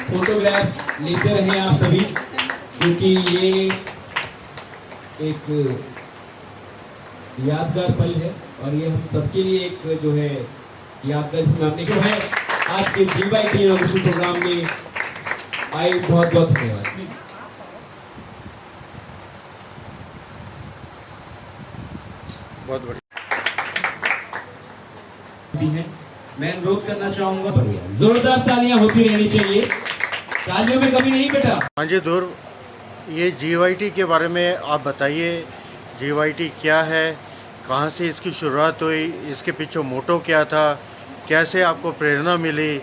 Photograph लेते रहें आप सभी, क्योंकि ये एक यादगार पल है और ये हम सबके लिए एक जो है यादगार इसमें आपने क्यों है आज के GYT इनोवेशन प्रोग्राम में आए। बहुत बहुत धन्यवाद। प्लीज बहुत बढ़िया है, मैं अनुरोध करना चाहूंगा, बढ़िया जोरदार तालियां होती रहनी चाहिए, तालियों में कमी नहीं बेटा। हाँ जी ध्रुव, ये GYT के बारे में आप बताइए। GYT क्या है, कहाँ से इसकी शुरुआत हुई, इसके पीछे मोटो क्या था, कैसे आपको प्रेरणा मिली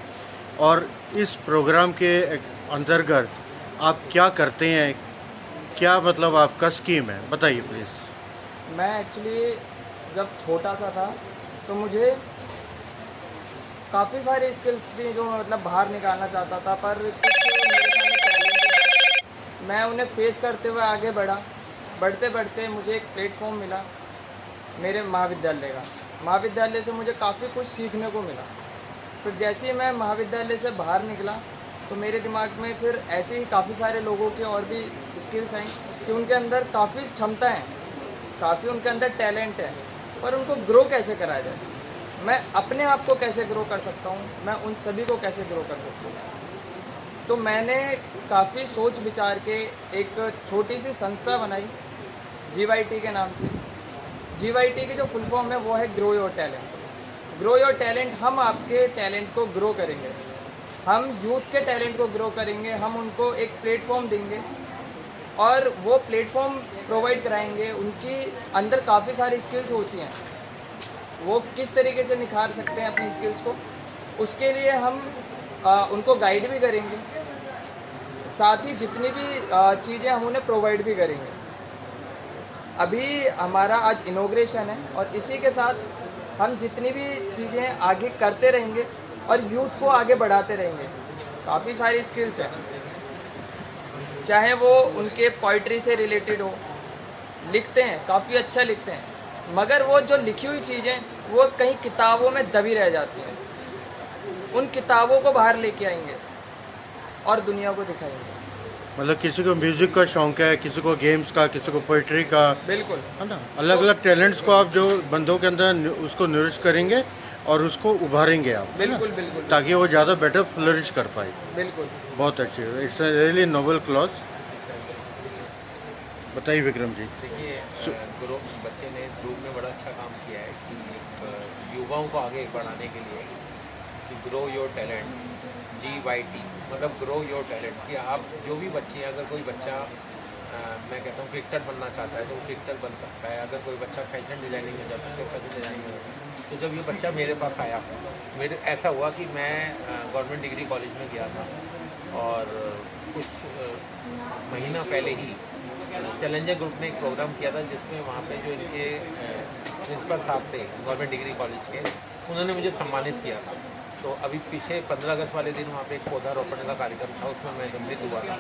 और इस प्रोग्राम के अंतर्गत आप क्या करते हैं, क्या मतलब आपका स्कीम है, बताइए प्लीज़। मैं एक्चुअली जब छोटा सा था तो मुझे काफ़ी सारी स्किल्स थी जो मैं मतलब बाहर निकालना चाहता था, पर कुछ मेरे सामने चैलेंज, मैं उन्हें फेस करते हुए आगे बढ़ा। बढ़ते बढ़ते मुझे एक प्लेटफॉर्म मिला मेरे महाविद्यालय का। महाविद्यालय से मुझे काफ़ी कुछ सीखने को मिला। तो जैसे ही मैं महाविद्यालय से बाहर निकला तो मेरे दिमाग में फिर ऐसे ही काफ़ी सारे लोगों के और भी स्किल्स आई कि उनके अंदर काफ़ी क्षमता है, काफ़ी उनके अंदर टैलेंट है, पर उनको ग्रो कैसे करा जाए, मैं अपने आप को कैसे ग्रो कर सकता हूँ, मैं उन सभी को कैसे ग्रो कर सकता हूँ। तो मैंने काफ़ी सोच विचार के एक छोटी सी संस्था बनाई GYT के नाम से। GYT की जो फुल फॉर्म है वो है grow your talent. Grow your talent, हम आपके टैलेंट को ग्रो करेंगे, हम यूथ के टैलेंट को ग्रो करेंगे, हम उनको एक प्लेटफॉर्म देंगे और वो प्लेटफॉर्म प्रोवाइड कराएंगे। उनकी अंदर काफ़ी सारी स्किल्स होती हैं, वो किस तरीके से निखार सकते हैं अपनी स्किल्स को, उसके लिए हम उनको गाइड भी करेंगे, साथ ही जितनी भी चीज़ें हम उन्हें प्रोवाइड भी करेंगे। अभी हमारा आज इनॉग्रेशन है और इसी के साथ हम जितनी भी चीज़ें आगे करते रहेंगे और यूथ को आगे बढ़ाते रहेंगे। काफ़ी सारी स्किल्स हैं, चाहे वो उनके पोइट्री से रिलेटेड हो, लिखते हैं, काफ़ी अच्छा लिखते हैं, मगर वो जो लिखी हुई चीज़ें वो कहीं किताबों में दबी रह जाती हैं। उन किताबों को बाहर लेके आएंगे और दुनिया को दिखाएंगे। मतलब किसी को म्यूज़िक का शौक़ है, किसी को गेम्स का, किसी को पोइट्री का, बिल्कुल है ना, अलग अलग टैलेंट्स को आप जो बंदों के अंदर उसको नरिश करेंगे और उसको उभारेंगे आप, बिल्कुल बिल्कुल, ताकि वो ज़्यादा बेटर फ्लरिश कर पाए। बिल्कुल बहुत अच्छी, इट्स रियली नोबल क्लॉज। बताइए विक्रम जी। देखिए, ग्रो बच्चे ने ध्रुव में बड़ा अच्छा काम किया है कि युवाओं को आगे बढ़ाने के लिए कि ग्रो योर टैलेंट, GYT मतलब ग्रो योर टैलेंट, कि आप जो भी बच्चे हैं, अगर कोई बच्चा मैं कहता हूँ क्रिकेटर बनना चाहता है तो वो क्रिकेटर बन सकता है, अगर कोई बच्चा फैशन डिज़ाइनिंग में जा सकता है फैशन डिज़ाइनिंग में। तो जब ये बच्चा मेरे पास आया, मेरे ऐसा हुआ कि मैं गवर्नमेंट डिग्री कॉलेज में गया था और कुछ महीना पहले ही चैलेंजर ग्रुप ने एक प्रोग्राम किया था जिसमें वहाँ पे जो इनके प्रिंसिपल साहब थे गवर्नमेंट डिग्री कॉलेज के, उन्होंने मुझे सम्मानित किया था। तो अभी पीछे 15 अगस्त वाले दिन वहाँ पे एक पौधा रोपण का कार्यक्रम था, उसमें मैं सम्मिलित हुआ था।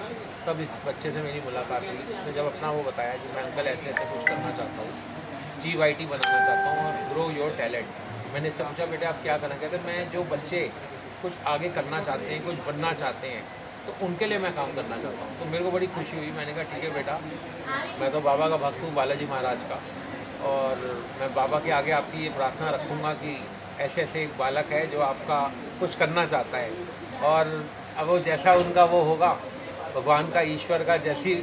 तब इस बच्चे से मेरी मुलाकात हुई, उसने जब अपना वो बताया कि मैं अंकल ऐसे ऐसे कुछ करना चाहता हूँ, GYT बनाना चाहता हूँ और ग्रो योर टैलेंट। मैंने समझा बेटे आप क्या करना, कहते मैं जो बच्चे कुछ आगे करना चाहते हैं, कुछ बनना चाहते हैं, तो उनके लिए मैं काम करना चाहता हूँ। तो मेरे को बड़ी खुशी हुई, मैंने कहा ठीक है बेटा, मैं तो बाबा का भक्त हूँ, बालाजी महाराज का, और मैं बाबा के आगे आपकी ये प्रार्थना रखूँगा कि ऐसे ऐसे एक बालक है जो आपका कुछ करना चाहता है और अब वो जैसा उनका वो होगा, भगवान का, ईश्वर का जैसी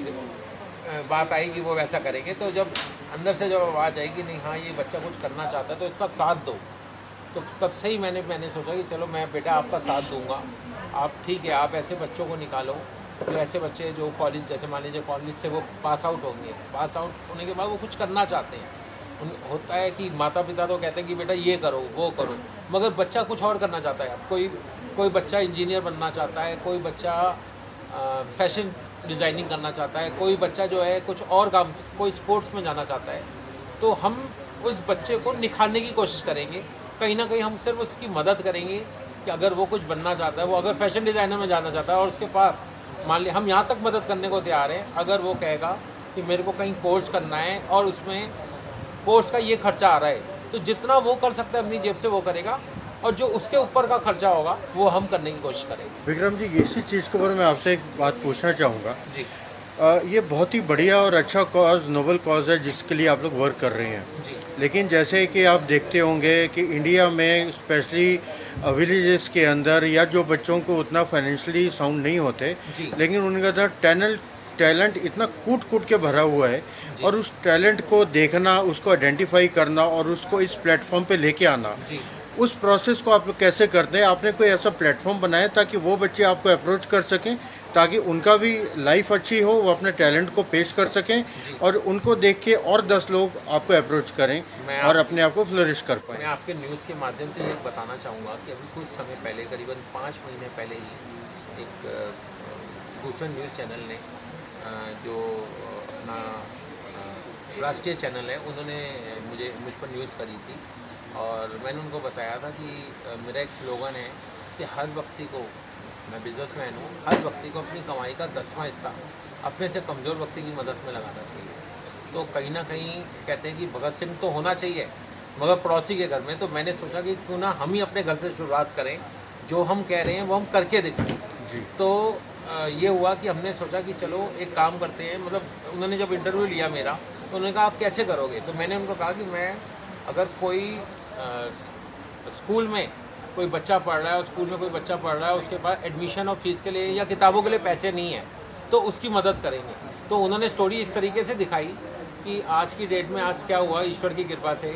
बात आएगी वो वैसा करेंगे। तो जब अंदर से जब आवाज़ आएगी नहीं हाँ ये बच्चा कुछ करना चाहता है तो इसका साथ दो, तो तब से ही मैंने सोचा कि चलो मैं बेटा आपका साथ दूंगा। आप ठीक है, आप ऐसे बच्चों को निकालो जो ऐसे बच्चे जो कॉलेज, जैसे मान लीजिए कॉलेज से वो पास आउट होंगे, पास आउट होने के बाद वो कुछ करना चाहते हैं। होता है कि माता पिता तो कहते हैं कि बेटा ये करो वो करो, मगर बच्चा कुछ और करना चाहता है। कोई बच्चा इंजीनियर बनना चाहता है, कोई बच्चा फैशन डिज़ाइनिंग करना चाहता है, कोई बच्चा जो है कुछ और काम, कोई स्पोर्ट्स में जाना चाहता है। तो हम उस बच्चे को निखारने की कोशिश करेंगे, कहीं ना कहीं हम सिर्फ उसकी मदद करेंगे कि अगर वो कुछ बनना चाहता है, वो अगर फैशन डिज़ाइनर में जाना चाहता है और उसके पास मान लिया हम यहाँ तक मदद करने को तैयार हैं, अगर वो कहेगा कि मेरे को कहीं कोर्स करना है और उसमें कोर्स का ये खर्चा आ रहा है, तो जितना वो कर सकता है अपनी जेब से वो करेगा। और जो उसके ऊपर का खर्चा होगा वो हम करने की कोशिश करेंगे। विक्रम जी, इसी चीज़ के ऊपर मैं आपसे एक बात पूछना चाहूँगा। जी ये बहुत ही बढ़िया और अच्छा कॉज, नोबल कॉज है जिसके लिए आप लोग वर्क कर रहे हैं। जी लेकिन जैसे कि आप देखते होंगे कि इंडिया में स्पेशली विलेजेस के अंदर या जो बच्चों को उतना फाइनेंशियली साउंड नहीं होते, जी लेकिन उनका अंदर टैलेंट इतना कूट कूट के भरा हुआ है, जी। और उस टैलेंट को देखना, उसको आइडेंटिफाई करना और उसको इस प्लेटफॉर्म पे लेके आना, जी उस प्रोसेस को आप लोग कैसे करते हैं? आपने कोई ऐसा प्लेटफॉर्म बनाया ताकि वो बच्चे आपको अप्रोच कर सकें, ताकि उनका भी लाइफ अच्छी हो, वो अपने टैलेंट को पेश कर सकें जी। और उनको देख के और 10 लोग आपको अप्रोच करें मैं और आप- अपने आप को फ्लरिश कर मैं पाएँ। आपके न्यूज़ के माध्यम से ये बताना चाहूँगा कि अभी कुछ समय पहले, करीबन 5 महीने पहले ही एक दूसरा न्यूज़ चैनल ने जो अपना राष्ट्रीय चैनल है, उन्होंने मुझ पर न्यूज़ करी थी और मैंने उनको बताया था कि मेरा एक स्लोगन है कि हर व्यक्ति को, मैं बिजनेसमैन हूँ, हर व्यक्ति को अपनी कमाई का 10वां हिस्सा अपने से कमज़ोर व्यक्ति की मदद में लगाना चाहिए। तो कहीं ना कहीं कहते हैं कि भगत सिंह तो होना चाहिए मगर पड़ोसी के घर में, तो मैंने सोचा कि क्यों ना हम ही अपने घर से शुरुआत करें, जो हम कह रहे हैं वो हम करके दिखाएं। जी। तो ये हुआ कि हमने सोचा कि चलो एक काम करते हैं, मतलब उन्होंने जब इंटरव्यू लिया मेरा तो उन्होंने कहा आप कैसे करोगे, तो मैंने उनको कहा कि मैं अगर कोई स्कूल में कोई बच्चा पढ़ रहा है और स्कूल में कोई बच्चा पढ़ रहा है, उसके पास एडमिशन और फीस के लिए या किताबों के लिए पैसे नहीं है तो उसकी मदद करेंगे। तो उन्होंने स्टोरी इस तरीके से दिखाई कि आज की डेट में आज क्या हुआ ईश्वर की कृपा से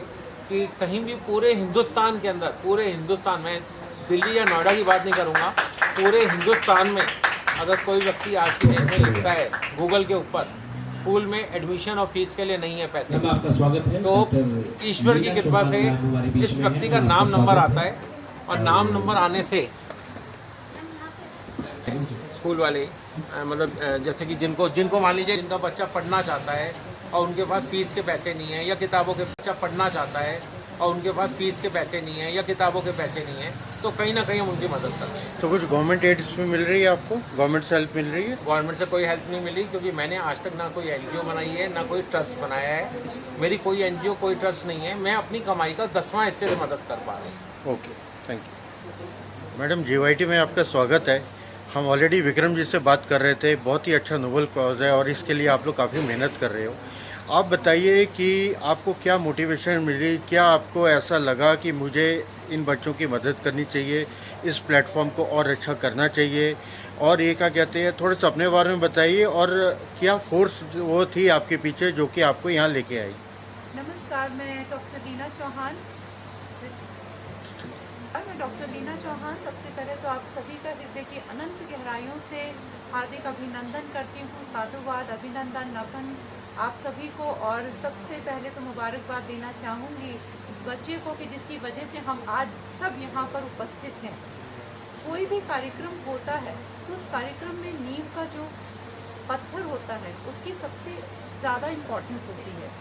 कि कहीं भी पूरे हिंदुस्तान के अंदर, पूरे हिंदुस्तान में, दिल्ली या नोएडा की बात नहीं करूँगा, पूरे हिंदुस्तान में अगर कोई व्यक्ति आज की डेट में लिखता है गूगल के ऊपर स्कूल में एडमिशन और फीस के लिए नहीं है पैसे, मैम आपका स्वागत है। तो डॉक्टर ईश्वर की मीना कृपा चौहान से मैम हमारे बीच इस में व्यक्ति हैं, का आपका नाम नंबर स्वागत आता है और नाम नंबर आने से स्कूल वाले मतलब जैसे कि जिनको मान लीजिए जिनका बच्चा पढ़ना चाहता है और उनके पास फीस के पैसे नहीं है, या किताबों के बच्चा पढ़ना चाहता है और उनके पास फीस के पैसे नहीं है या किताबों के पैसे नहीं है, तो कहीं ना कहीं हम उनकी मदद करते हैं। तो कुछ गवर्नमेंट एड्स में मिल रही है आपको? गवर्नमेंट से हेल्प मिल रही है? गवर्नमेंट से कोई हेल्प नहीं मिली क्योंकि मैंने आज तक ना कोई एनजीओ बनाई है ना कोई ट्रस्ट बनाया है, मेरी कोई एनजीओ कोई ट्रस्ट नहीं है, मैं अपनी कमाई का 10वां हिस्से से मदद कर पा रहा हूँ। Okay, thank you. मैडम, जीवाईटी में आपका स्वागत है। हम ऑलरेडी विक्रम जी से बात कर रहे थे, बहुत ही अच्छा नोबल कॉज है और इसके लिए आप लोग काफ़ी मेहनत कर रहे हो। आप बताइए कि आपको क्या मोटिवेशन मिली, क्या आपको ऐसा लगा कि मुझे इन बच्चों की मदद करनी चाहिए, इस प्लेटफॉर्म को और अच्छा करना चाहिए, और ये क्या कहते हैं, थोड़ा सा अपने बारे में बताइए और क्या फोर्स वो थी आपके पीछे जो कि आपको यहाँ लेके आई? नमस्कार, मैं डॉक्टर लीना चौहान। मैं डॉक्टर लीना चौहान सबसे पहले तो आप सभी का हृदय की अनंत गहराइयों से हार्दिक अभिनंदन करती हूँ, साधुवाद, अभिनंदन, नमन आप सभी को। और सबसे पहले तो मुबारकबाद देना चाहूँगी उस बच्चे को कि जिसकी वजह से हम आज सब यहाँ पर उपस्थित हैं। कोई भी कार्यक्रम होता है तो उस कार्यक्रम में नींव का जो पत्थर होता है उसकी सबसे ज़्यादा इम्पोर्टेंस होती है।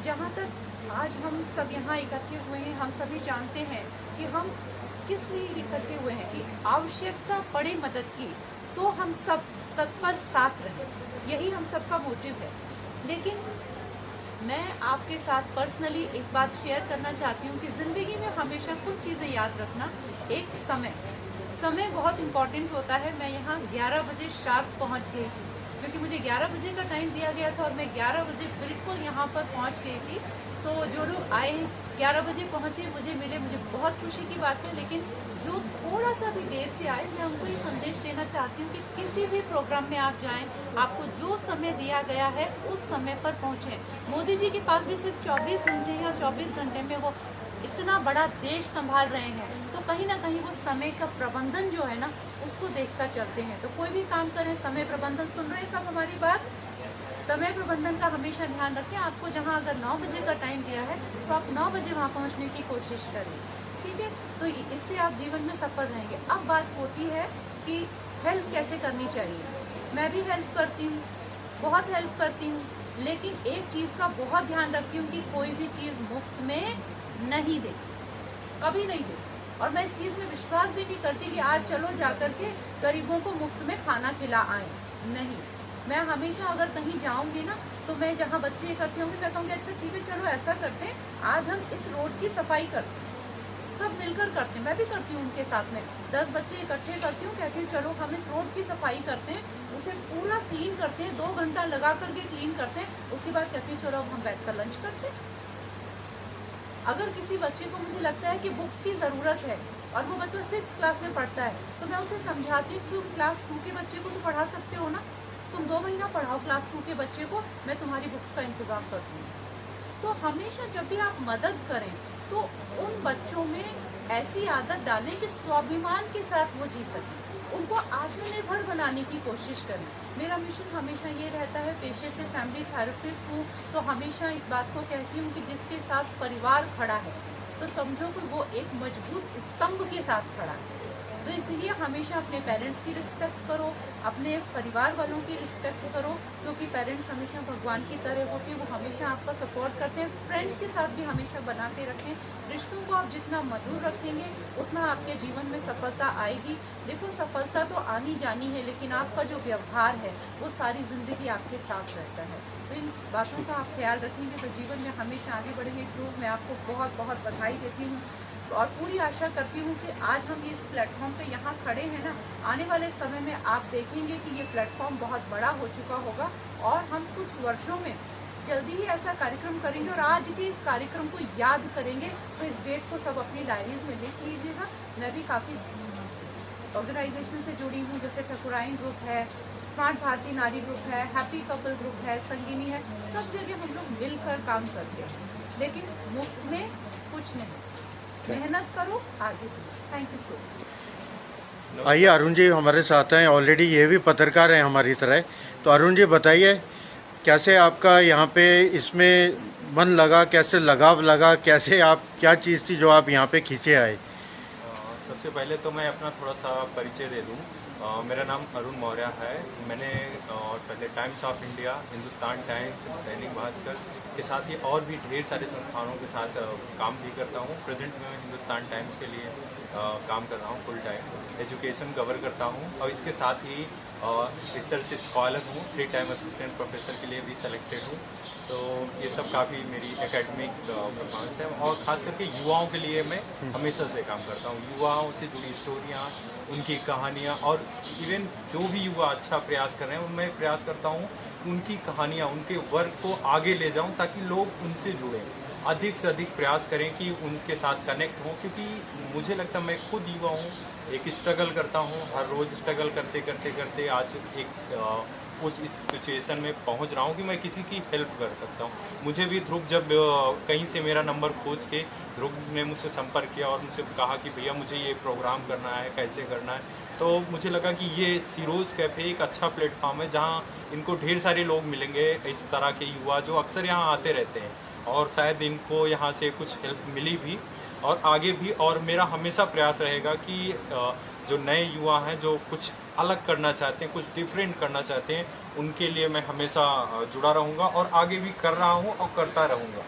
जहाँ तक आज हम सब यहाँ इकट्ठे हुए हैं, हम सभी जानते हैं कि हम किस लिए इकट्ठे हुए हैं कि आवश्यकता पड़े मदद की तो हम सब तत्पर साथ रहें, यही हम सबका मोटिव है। लेकिन मैं आपके साथ पर्सनली एक बात शेयर करना चाहती हूँ कि ज़िंदगी में हमेशा कुछ चीज़ें याद रखना। एक समय बहुत इम्पॉर्टेंट होता है। मैं यहाँ 11 बजे शार्प पहुँच गई थी क्योंकि मुझे 11 बजे का टाइम दिया गया था और मैं 11 बजे बिल्कुल यहाँ पर पहुँच गई थी। तो जो लोग आए 11 बजे पहुँचे, मुझे मिले, मुझे बहुत खुशी की बात है। लेकिन जो थोड़ा सा भी देर से आए, मैं उनको ये संदेश देना चाहती हूँ कि किसी भी प्रोग्राम में आप जाएं, आपको जो समय दिया गया है उस समय पर पहुँचें। मोदी जी के पास भी सिर्फ 24 घंटे या 24 घंटे में वो इतना बड़ा देश संभाल रहे हैं, तो कहीं ना कहीं वो समय का प्रबंधन जो है ना उसको देखकर चलते हैं। तो कोई भी काम करें, समय प्रबंधन, सुन रहे हैं सब हमारी बात, समय प्रबंधन का हमेशा ध्यान रखें। आपको जहां अगर 9 बजे का टाइम दिया है तो आप 9 बजे वहां पहुंचने की कोशिश करें, ठीक है? तो इससे आप जीवन में सफल रहेंगे। अब बात होती है कि हेल्प कैसे करनी चाहिए। मैं भी हेल्प करती हूँ, बहुत हेल्प करती हूँ, लेकिन एक चीज़ का बहुत ध्यान रखती हूँ कि कोई भी चीज़ मुफ्त में नहीं दे, कभी नहीं दे। और मैं इस चीज़ में विश्वास भी नहीं करती कि आज चलो जाकर के गरीबों को मुफ्त में खाना खिला आए, नहीं। मैं हमेशा अगर कहीं जाऊंगी ना तो मैं जहाँ बच्चे इकट्ठे होंगे मैं कहूँगी अच्छा ठीक है चलो ऐसा करते हैं, आज हम इस रोड की सफाई करते हैं। सब मिलकर करते हैं, मैं भी करती हूँ उनके साथ में। 10 बच्चे इकट्ठे करती हूँ, कहती हूँ चलो हम इस रोड की सफाई करते हैं, उसे पूरा क्लीन करते हैं, 2 घंटा लगा करके क्लीन करते हैं। उसके बाद कहती हूँ चलो अब हम बैठ कर लंच करते हैं। अगर किसी बच्चे को मुझे लगता है कि बुक्स की ज़रूरत है और वो बच्चा 6th क्लास में पढ़ता है, तो मैं उसे समझाती हूँ तुम क्लास 2 के बच्चे को तो पढ़ा सकते हो ना, तुम 2 महीना पढ़ाओ क्लास 2 के बच्चे को, मैं तुम्हारी बुक्स का इंतज़ाम करती हूँ। तो हमेशा जब भी आप मदद करें तो उन बच्चों में ऐसी आदत डालें कि स्वाभिमान के साथ वो जी सकें, उनको आत्मनिर्भर बनाने की कोशिश करें। मेरा मिशन हमेशा ये रहता है, पेशे से फैमिली थेरेपिस्ट हूँ तो हमेशा इस बात को कहती हूँ कि जिसके साथ परिवार खड़ा है तो समझो कि वो एक मजबूत स्तंभ के साथ खड़ा है। तो इसलिए हमेशा अपने पेरेंट्स की रिस्पेक्ट करो, अपने परिवार वालों की रिस्पेक्ट करो, क्योंकि पेरेंट्स हमेशा भगवान की तरह होते हैं, वो हमेशा आपका सपोर्ट करते हैं। फ्रेंड्स के साथ भी हमेशा बना के रखें, रिश्तों को आप जितना मधुर रखेंगे उतना आपके जीवन में सफलता आएगी। देखो सफलता तो आनी जानी है, लेकिन आपका जो व्यवहार है वो सारी ज़िंदगी आपके साथ रहता है। तो इन बातों का आप ख्याल रखेंगे तो जीवन में हमेशा आगे बढ़ेंगे। ग्रुप मैं आपको बहुत बहुत बधाई देती हूँ और पूरी आशा करती हूँ कि आज हम इस प्लेटफॉर्म पे यहाँ खड़े हैं ना, आने वाले समय में आप देखेंगे कि ये प्लेटफॉर्म बहुत बड़ा हो चुका होगा और हम कुछ वर्षों में जल्दी ही ऐसा कार्यक्रम करेंगे और आज के इस कार्यक्रम को याद करेंगे। तो इस डेट को सब अपनी डायरीज में लिख लीजिएगा। मैं भी काफ़ी ऑर्गेनाइजेशन से जुड़ी हूँ, जैसे ठकुराइन ग्रुप है, स्मार्ट भारती नारी ग्रुप है, हैप्पी कपल ग्रुप है, संगिनी है, सब जगह हम लोग मिलकर काम करते हैं, लेकिन मुफ्त में कुछ नहीं। मेहनत करो, आगे बढ़ो। Thank you so much. आइए अरुण जी हमारे साथ हैं, ऑलरेडी ये भी पत्रकार हैं हमारी तरह। तो अरुण जी बताइए कैसे आपका यहाँ पे इसमें मन लगा, कैसे लगाव लगा, कैसे आप क्या चीज़ थी जो आप यहाँ पे खींचे आए? सबसे पहले तो मैं अपना थोड़ा सा परिचय दे दूँ। मेरा नाम अरुण मौर्य है। मैंने पहले times of India, Hindustan times, Dainik Bhaskar के साथ ही और भी ढेर सारे संस्थानों के साथ काम भी करता हूँ। प्रेजेंट में मैं हिंदुस्तान टाइम्स के लिए काम कर रहा हूँ, फुल टाइम एजुकेशन कवर करता हूँ और इसके साथ ही रिसर्च स्कॉलर हूँ, 3 टाइम असिस्टेंट प्रोफेसर के लिए भी सेलेक्टेड हूँ। तो ये सब काफ़ी मेरी एकेडमिक परफॉर्मेंस है और ख़ास करके युवाओं के लिए मैं हमेशा से काम करता हूँ। युवाओं से जुड़ी स्टोरियाँ, उनकी कहानियाँ और इवन जो भी युवा अच्छा प्रयास कर रहे हैं उनमें प्रयास करता हूँ उनकी कहानियाँ, उनके वर्क को आगे ले जाऊँ ताकि लोग उनसे जुड़ें, अधिक से अधिक प्रयास करें कि उनके साथ कनेक्ट हों। क्योंकि मुझे लगता है मैं खुद युवा हूँ, एक स्ट्रगल करता हूँ, हर रोज़ स्ट्रगल करते करते करते आज एक उस इस सिचुएशन में पहुँच रहा हूँ कि मैं किसी की हेल्प कर सकता हूँ। मुझे भी ध्रुव जब कहीं से मेरा नंबर खोज के ध्रुव ने मुझसे संपर्क किया और मुझसे कहा कि भैया मुझे ये प्रोग्राम करना है, कैसे करना है, तो मुझे लगा कि ये सीरोज़ कैफ़े एक अच्छा प्लेटफॉर्म है जहाँ इनको ढेर सारे लोग मिलेंगे, इस तरह के युवा जो अक्सर यहाँ आते रहते हैं और शायद इनको यहाँ से कुछ हेल्प मिली भी और आगे भी। और मेरा हमेशा प्रयास रहेगा कि जो नए युवा हैं जो कुछ अलग करना चाहते हैं, कुछ डिफरेंट करना चाहते हैं, उनके लिए मैं हमेशा जुड़ा रहूँगा और आगे भी कर रहा हूँ और करता रहूँगा।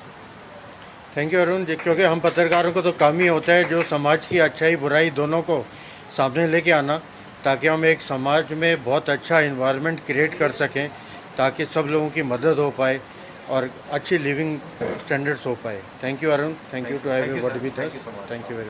थैंक यू अरुण जी, क्योंकि हम पत्रकारों को तो काम ही होता है जो समाज की अच्छाई बुराई दोनों को सामने लेके आना, ताकि हम एक समाज में बहुत अच्छा इन्वायरमेंट क्रिएट कर सकें ताकि सब लोगों की मदद हो पाए और अच्छी लिविंग स्टैंडर्ड्स हो पाए। Thank you Arun, thank you to have you with us, thank you very